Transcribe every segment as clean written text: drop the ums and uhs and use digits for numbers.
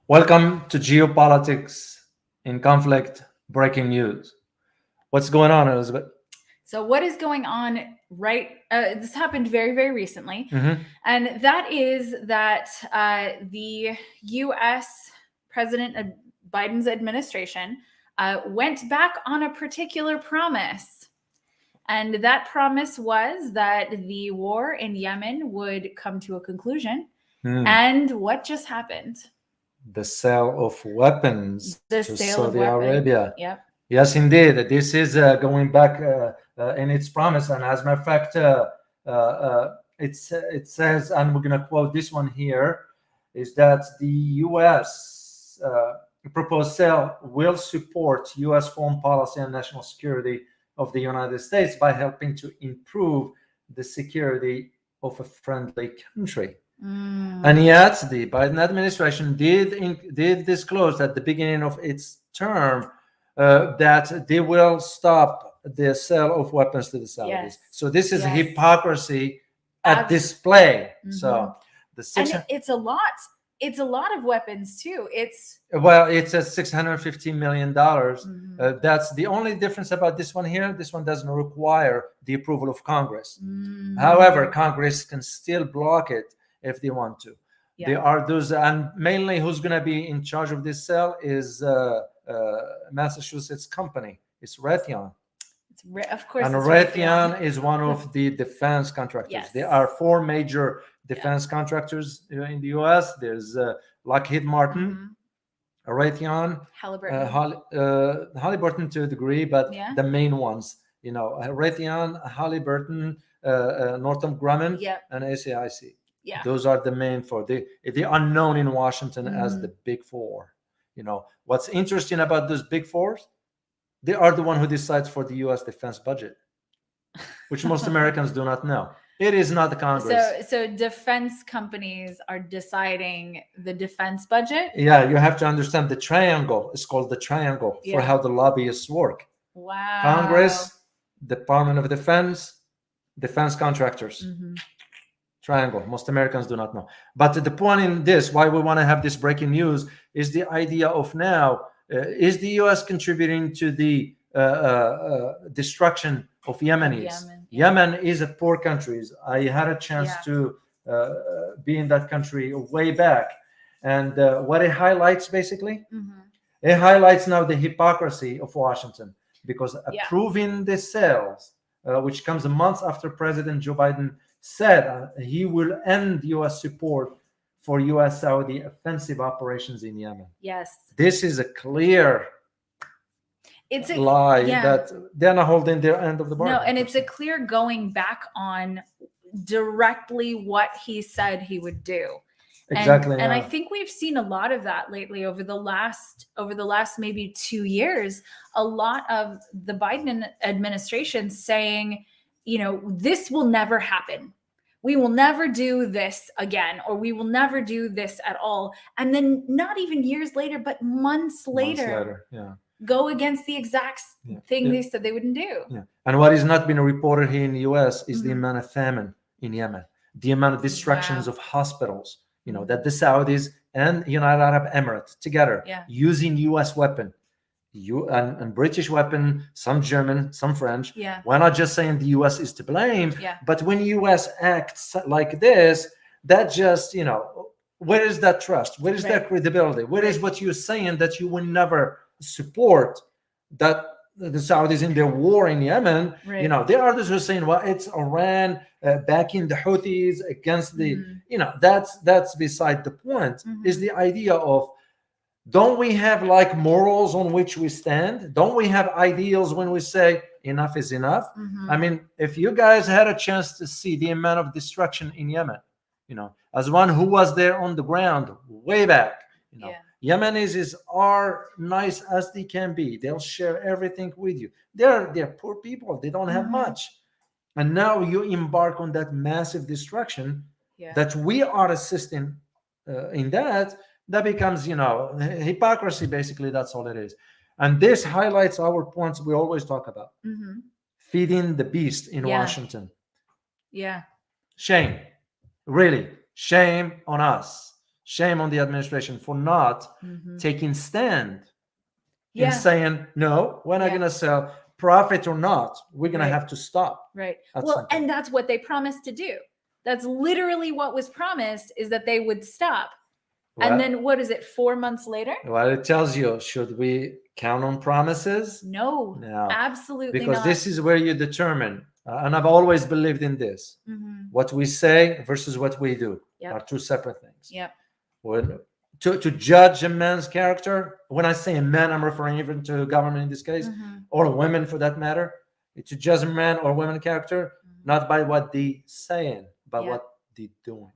Welcome to Geopolitics in Conflict Breaking News. What's going on, Elizabeth? So, what is going on this happened very, very recently, Mm-hmm. and that is that the U.S. President Biden's administration went back on a particular promise. And that promise was that the war in Yemen would come to a conclusion. And what just happened? The sale of weapons The to sale of Saudi weapons. Arabia. Yep. Yes, indeed. This is going back in its promise. And as a matter of fact, it says, and we're going to quote this one here, is that the U.S. Proposed sale will support U.S. foreign policy and national security of the United States by helping to improve the security of a friendly country. And yet, the Biden administration did disclose at the beginning of its term that they will stop the sale of weapons to the Saudis. Yes. So this is Yes. hypocrisy at display. So the six, And it's a lot. It's a lot of weapons too. It's well, it's a $650 million. That's the only difference about this one here. This one doesn't require the approval of Congress. However, Congress can still block it if they want to. There are those, and mainly who's going to be in charge of this sale is Massachusetts company. It's Raytheon. Of course, And it's Raytheon is one of the defense contractors. Yes. There are four major defense contractors in the U.S. There's Lockheed Martin, Raytheon, Halliburton. Halliburton to a degree, but Yeah. the main ones, Raytheon, Halliburton, Northrop Grumman, Yep. and ACIC. Yeah. Those are the main four. They're unknown in Washington as the Big Four. What's interesting about those Big Fours? They are the one who decides for the U.S. defense budget, which most Americans do not know. It is not the Congress. So defense companies are deciding the defense budget. Yeah, you have to understand the triangle. It's called the triangle for Yeah. how the lobbyists work. Wow. Congress, Department of Defense, defense contractors. Triangle. Most Americans do not know. But the point in this, why we want to have this breaking news, is the idea of now, is the U.S. contributing to the destruction of Yemenis? Yemen is a poor country. I had a chance to be in that country way back. And what it highlights, basically, it highlights now the hypocrisy of Washington, because approving the sales, which comes a month after President Joe Biden said he will end U.S. support for U.S. Saudi offensive operations in Yemen. Yes. This is a clear lie that they're not holding their end of the bargain. No, and it's a clear going back on directly what he said he would do. Exactly. And I think we've seen a lot of that lately over the last maybe 2 years. A lot of the Biden administration saying, this will never happen. We will never do this again, or we will never do this at all. And then not even years later, but months later, go against the exact thing they said they wouldn't do. Yeah. And what is not being reported here in the U.S. is the amount of famine in Yemen, the amount of destructions of hospitals, that the Saudis and United Arab Emirates together using U.S. weapon, and British weapon, some German, some French. We're not just saying the U.S. is to blame, but when U.S. acts like this, that just, where is that trust? Where is that credibility? Where is what you're saying that you will never support that the Saudis in their war in Yemen? There are those who are saying, well, it's Iran backing the Houthis against the, that's beside the point. Is the idea of, don't we have like morals on which we stand? Don't we have ideals when we say enough is enough? I mean, if you guys had a chance to see the amount of destruction in Yemen, as one who was there on the ground way back, Yemenis are nice as they can be. They'll share everything with you. They're poor people. They don't have much. And now you embark on that massive destruction that we are assisting in that becomes, hypocrisy, basically. That's all it is. And this highlights our points we always talk about. Feeding the beast in Washington. Yeah. Shame. Really. Shame on us. Shame on the administration for not taking stand in saying, no, we're not going to sell, profit or not, we're going to have to stop. Right. Well, and that's what they promised to do. That's literally what was promised, is that they would stop. Well, and then what is it, 4 months later? Well, it tells you, should we count on promises? No, absolutely because not. This is where you determine, and I've always believed in this, what we say versus what we do are two separate things. When, to judge a man's character, when I say a man, I'm referring even to government in this case, or women for that matter, to judge a man or women character, not by what they saying, but what they doing.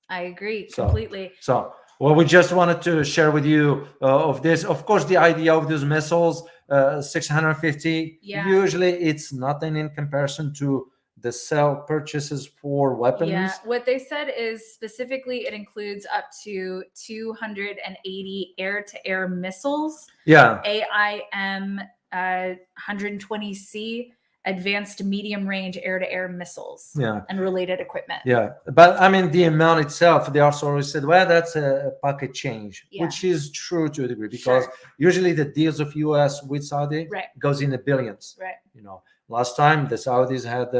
I agree completely. So well, we just wanted to share with you of this. Of course, the idea of these missiles, 650, usually it's nothing in comparison to the sale purchases for weapons. Yeah, what they said is specifically it includes up to 280 air-to-air missiles. Yeah. AIM 120C. Advanced medium range air-to-air missiles and related equipment. Yeah, but I mean the amount itself, they also always said, well, that's a pocket change, which is true to a degree, because usually the deals of US with Saudi goes in the billions. Right. You know, last time the Saudis had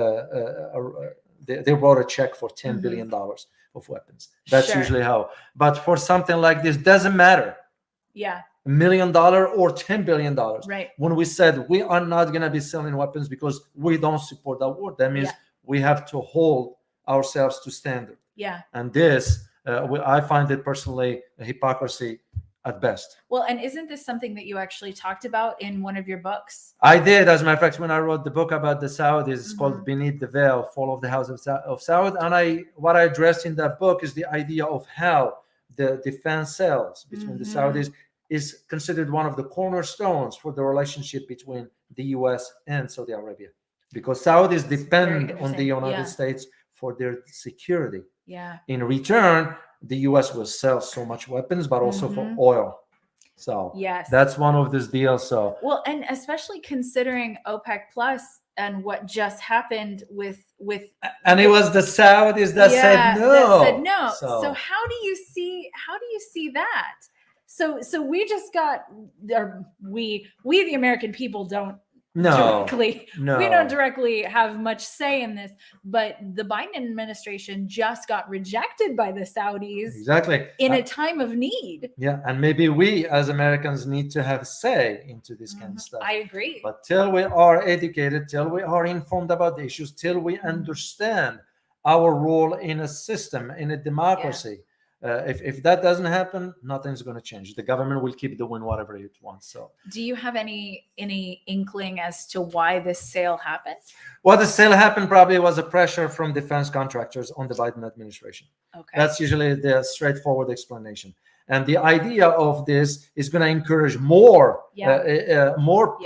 they wrote a check for $10 billion of weapons. That's usually how. But for something like this, doesn't matter. Yeah. $1 million or $10 billion. Right. When we said we are not going to be selling weapons because we don't support that war, that means we have to hold ourselves to standard. Yeah. And this, I find it personally a hypocrisy at best. Well, and isn't this something that you actually talked about in one of your books? I did, as a matter of fact, when I wrote the book about the Saudis. It's called Beneath the Veil, Fall of the House of Saud. And what I addressed in that book is the idea of how the defense sales between the Saudis is considered one of the cornerstones for the relationship between the US and Saudi Arabia, because Saudis depend on the United States for their security. Yeah. In return, the US will sell so much weapons, but also for oil. So that's one of these deals. So well, and especially considering OPEC Plus and what just happened with and it was the Saudis that said no. That said no. So how do you see that? So we just got, or we the American people don't we don't directly have much say in this, but the Biden administration just got rejected by the Saudis in a time of need. Yeah, and maybe we as Americans need to have say into this kind of stuff. I agree. But till we are educated, till we are informed about the issues, till we understand our role in a system, in a democracy, if that doesn't happen, nothing's going to change. The government will keep doing whatever it wants. So, do you have any inkling as to why this sale happened? Well, the sale happened probably was a pressure from defense contractors on the Biden administration. Okay, that's usually the straightforward explanation. And the idea of this is going to encourage more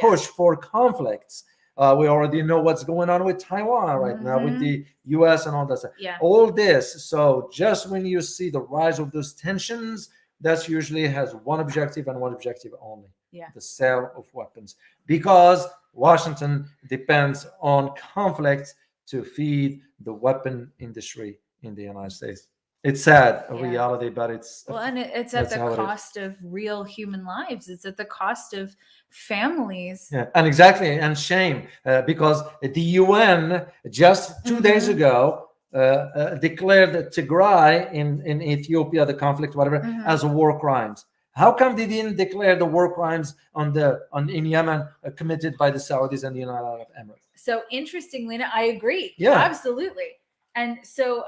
push for conflicts. We already know what's going on with Taiwan right now with the US and all that stuff. Yeah. All this. So just when you see the rise of those tensions, that usually has one objective and one objective only. Yeah. The sale of weapons. Because Washington depends on conflict to feed the weapon industry in the United States. It's sad, a reality, but it's... Well, and it's at the cost of real human lives. It's at the cost of families. Yeah, and exactly, and shame, because the UN just 2 days ago declared Tigray in Ethiopia, the conflict, whatever, as war crimes. How come they didn't declare the war crimes in Yemen committed by the Saudis and the United Arab Emirates? So interestingly, I agree. Yeah, absolutely. And so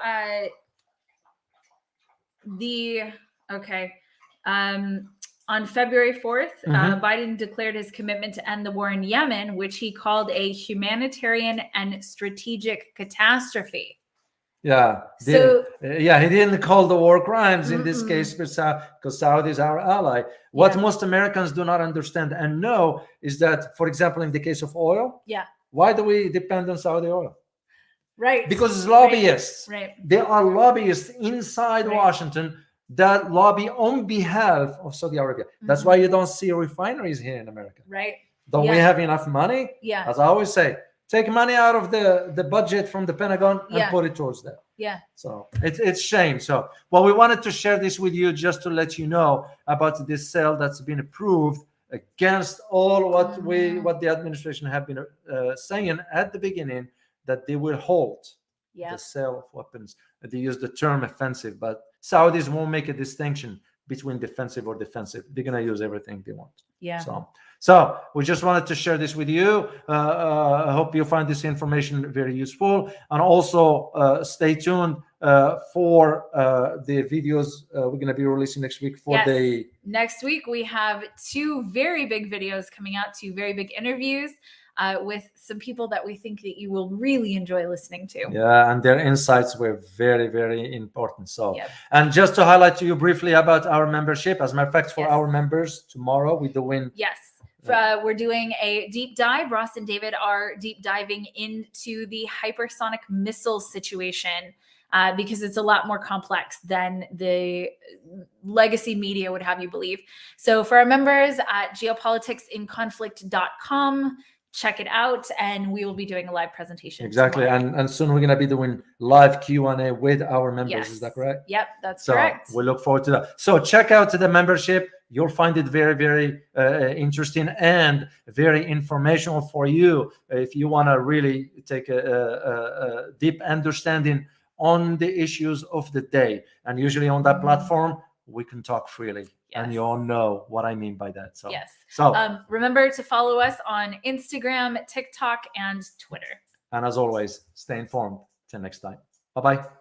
on February 4th, Biden declared his commitment to end the war in Yemen, which he called a humanitarian and strategic catastrophe. Yeah. He didn't call the war crimes in this case because Saudi is our ally. What most Americans do not understand and know is that, for example, in the case of oil, why do we depend on Saudi oil? Right. Because it's lobbyists. Right. There are lobbyists inside Washington that lobby on behalf of Saudi Arabia. That's why you don't see refineries here in America. Right. Don't we have enough money? Yeah. As I always say, take money out of the budget from the Pentagon and put it towards that. Yeah. So it's shame. So, well, we wanted to share this with you just to let you know about this sale that's been approved against all what the administration have been saying at the beginning, that they will halt the sale of weapons. They use the term offensive, but Saudis won't make a distinction between defensive or defensive. They're gonna use everything they want. Yeah. So we just wanted to share this with you. I hope you find this information very useful, and also stay tuned for the videos we're going to be releasing next week. Next week we have 2 very big videos coming out, 2 very big interviews with some people that we think that you will really enjoy listening to. Yeah, and their insights were very, very important. So, and just to highlight to you briefly about our membership, as a matter of fact, for our members, tomorrow we're doing we're doing a deep dive. Ross and David are deep diving into the hypersonic missile situation because it's a lot more complex than the legacy media would have you believe. So for our members at geopoliticsinconflict.com, check it out, and we will be doing a live presentation. Exactly, and soon we're going to be doing live Q&A with our members. Is that correct? Yep, that's correct. We look forward to that. So check out the membership. You'll find it very, very interesting and very informational for you if you want to really take a deep understanding on the issues of the day. And usually on that platform, we can talk freely. And you all know what I mean by that. So remember to follow us on Instagram, TikTok, and Twitter. And as always, stay informed. Till next time. Bye-bye.